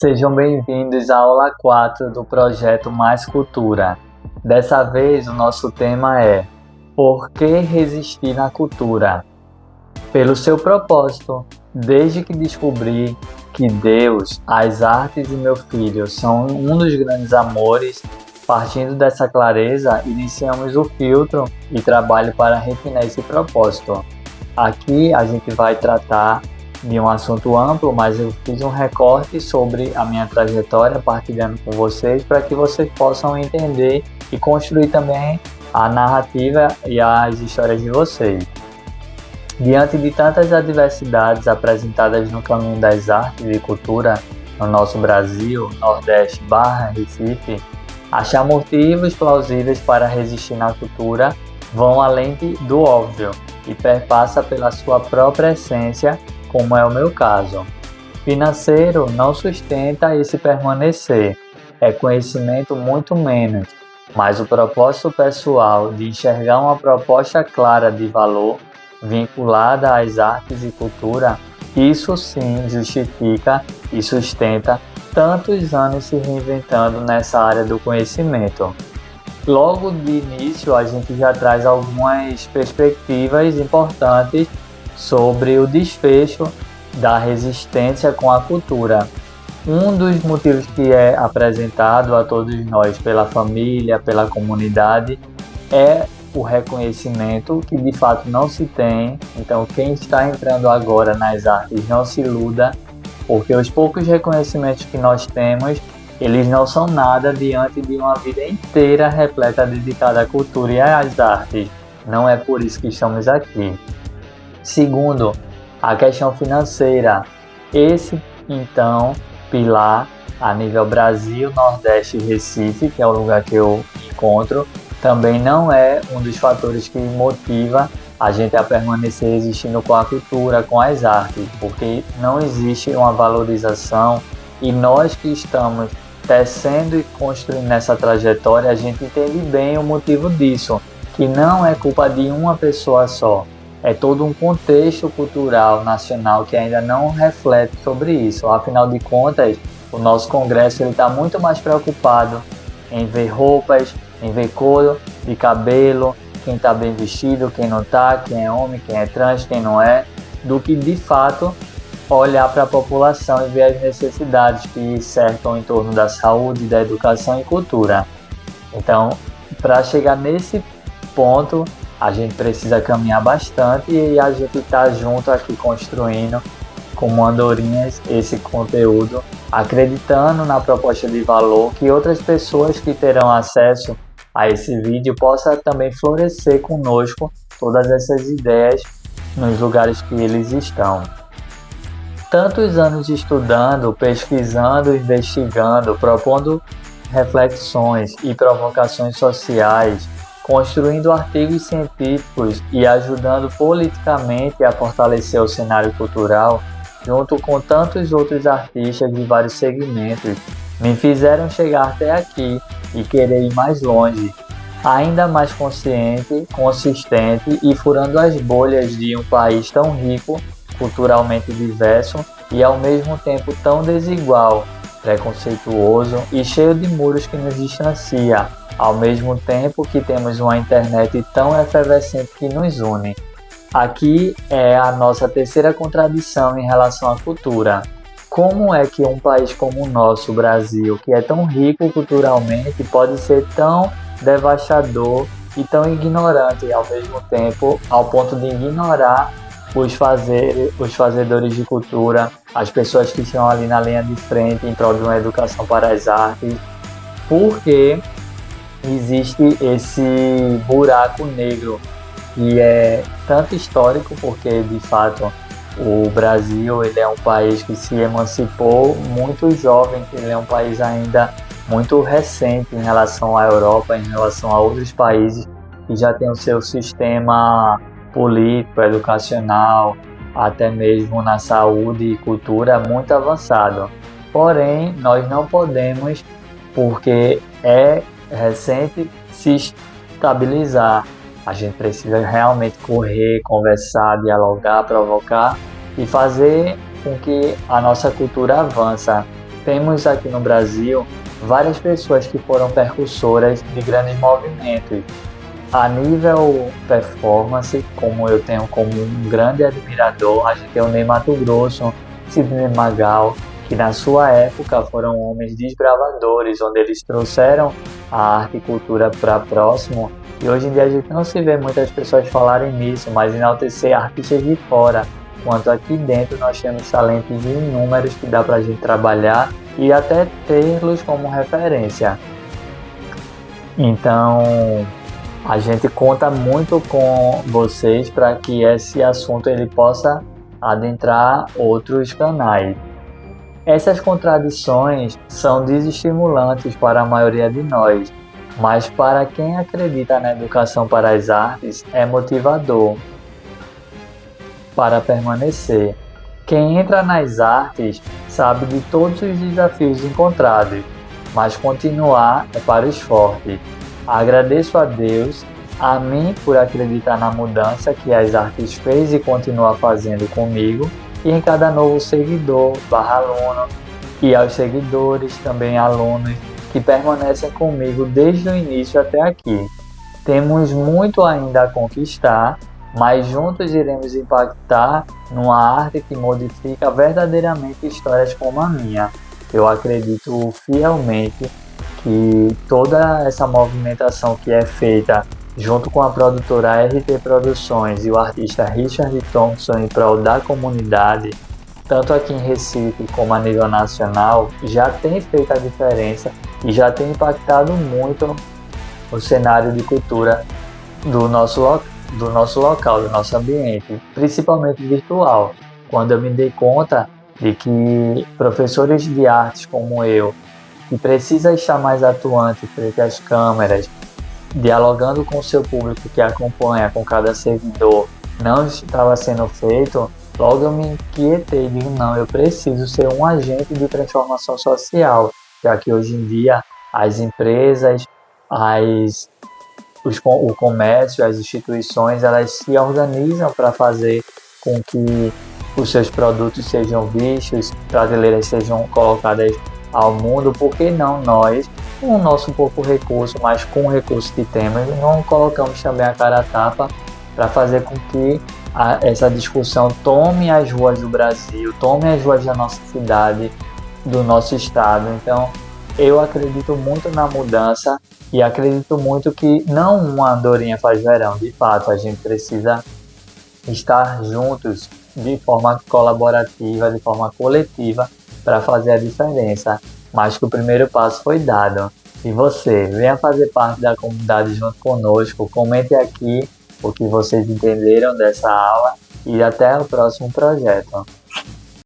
Sejam bem-vindos à aula 4 do projeto Mais Cultura. Dessa vez, o nosso tema é Por que resistir na cultura? Pelo seu propósito, desde que descobri que Deus, as artes e meu filho são um dos grandes amores, partindo dessa clareza, iniciamos o filtro e trabalho para refinar esse propósito. Aqui a gente vai tratar de um assunto amplo, mas eu fiz um recorte sobre a minha trajetória, partilhando com vocês, para que vocês possam entender e construir também a narrativa e as histórias de vocês. Diante de tantas adversidades apresentadas no caminho das artes e cultura no nosso Brasil, Nordeste / Recife, achar motivos plausíveis para resistir na cultura vão além do óbvio e perpassa pela sua própria essência, como é o meu caso. Financeiro não sustenta esse permanecer, é conhecimento muito menos, mas o propósito pessoal de enxergar uma proposta clara de valor vinculada às artes e cultura, isso sim justifica e sustenta tantos anos se reinventando nessa área do conhecimento. Logo de início, a gente já traz algumas perspectivas importantes sobre o desfecho da resistência com a cultura. Um dos motivos que é apresentado a todos nós pela família, pela comunidade, é o reconhecimento que de fato não se tem. Então, quem está entrando agora nas artes não se iluda, porque os poucos reconhecimentos que nós temos, eles não são nada diante de uma vida inteira repleta dedicada à cultura e às artes. Não é por isso que estamos aqui. Segundo, a questão financeira. Esse, então, pilar a nível Brasil, Nordeste e Recife, que é o lugar que eu me encontro, também não é um dos fatores que motiva a gente a permanecer existindo com a cultura, com as artes, porque não existe uma valorização e nós que estamos tecendo e construindo essa trajetória, a gente entende bem o motivo disso, que não é culpa de uma pessoa só. É todo um contexto cultural nacional que ainda não reflete sobre isso. Afinal de contas, o nosso congresso está muito mais preocupado em ver roupas, em ver cor de cabelo, quem está bem vestido, quem não está, quem é homem, quem é trans, quem não é, do que de fato olhar para a população e ver as necessidades que cercam em torno da saúde, da educação e cultura. Então, para chegar nesse ponto, a gente precisa caminhar bastante e a gente está junto aqui construindo como andorinhas esse conteúdo, acreditando na proposta de valor que outras pessoas que terão acesso a esse vídeo possam também florescer conosco todas essas ideias nos lugares que eles estão. Tantos anos estudando, pesquisando, investigando, propondo reflexões e provocações sociais, construindo artigos científicos e ajudando politicamente a fortalecer o cenário cultural, junto com tantos outros artistas de vários segmentos, me fizeram chegar até aqui e querer ir mais longe, ainda mais consciente, consistente e furando as bolhas de um país tão rico, culturalmente diverso e ao mesmo tempo tão desigual, preconceituoso e cheio de muros que nos distancia, ao mesmo tempo que temos uma internet tão efervescente que nos une. Aqui é a nossa terceira contradição em relação à cultura. Como é que um país como o nosso, o Brasil, que é tão rico culturalmente, pode ser tão devastador e tão ignorante ao mesmo tempo, ao ponto de ignorar os fazedores de cultura, as pessoas que estão ali na linha de frente em prol de uma educação para as artes? Porque existe esse buraco negro que é tanto histórico, porque de fato o Brasil ele é um país que se emancipou muito jovem, ele é um país ainda muito recente em relação à Europa, em relação a outros países que já têm o seu sistema político, educacional, até mesmo na saúde e cultura muito avançado. Porém, nós não podemos, porque é recente, se estabilizar. A gente precisa realmente correr, conversar, dialogar, provocar e fazer com que a nossa cultura avança. Temos aqui no Brasil várias pessoas que foram percursoras de grandes movimentos. A nível performance, como eu tenho como um grande admirador, a gente tem o Ney Matogrosso, Sidney Magal, que na sua época foram homens desbravadores, onde eles trouxeram a arte e cultura para próximo. E hoje em dia a gente não se vê muitas pessoas falarem nisso, mas enaltecer artistas de fora. Enquanto aqui dentro nós temos talentos inúmeros que dá para a gente trabalhar e até tê-los como referência. Então, a gente conta muito com vocês para que esse assunto ele possa adentrar outros canais. Essas contradições são desestimulantes para a maioria de nós, mas para quem acredita na educação para as artes é motivador para permanecer. Quem entra nas artes sabe de todos os desafios encontrados, mas continuar é para os fortes. Agradeço a Deus, a mim por acreditar na mudança que as artes fez e continua fazendo comigo, e em cada novo seguidor, aluno, e aos seguidores, também alunos, que permanecem comigo desde o início até aqui. Temos muito ainda a conquistar, mas juntos iremos impactar numa arte que modifica verdadeiramente histórias como a minha. Eu acredito fielmente que toda essa movimentação que é feita junto com a produtora RT Produções e o artista Richard Thompson em prol da comunidade, tanto aqui em Recife como a nível nacional, já tem feito a diferença e já tem impactado muito o cenário de cultura do nosso local, do nosso ambiente, principalmente virtual. Quando eu me dei conta de que professores de artes como eu, que precisa estar mais atuante frente às câmeras, dialogando com o seu público que acompanha, com cada seguidor, não estava sendo feito, logo eu me inquietei e digo, não, eu preciso ser um agente de transformação social, já que hoje em dia as empresas, o comércio, as instituições, elas se organizam para fazer com que os seus produtos sejam vistos, prateleiras sejam colocadas ao mundo. Por que não nós, com o nosso pouco recurso, mas com o recurso que temos, não colocamos também a cara a tapa para fazer com que essa discussão tome as ruas do Brasil, tome as ruas da nossa cidade, do nosso estado. Então, eu acredito muito na mudança e acredito muito que não uma andorinha faz verão. De fato, a gente precisa estar juntos de forma colaborativa, de forma coletiva, para fazer a diferença. Mas que o primeiro passo foi dado. E você, venha fazer parte da comunidade junto conosco, comente aqui o que vocês entenderam dessa aula e até o próximo projeto.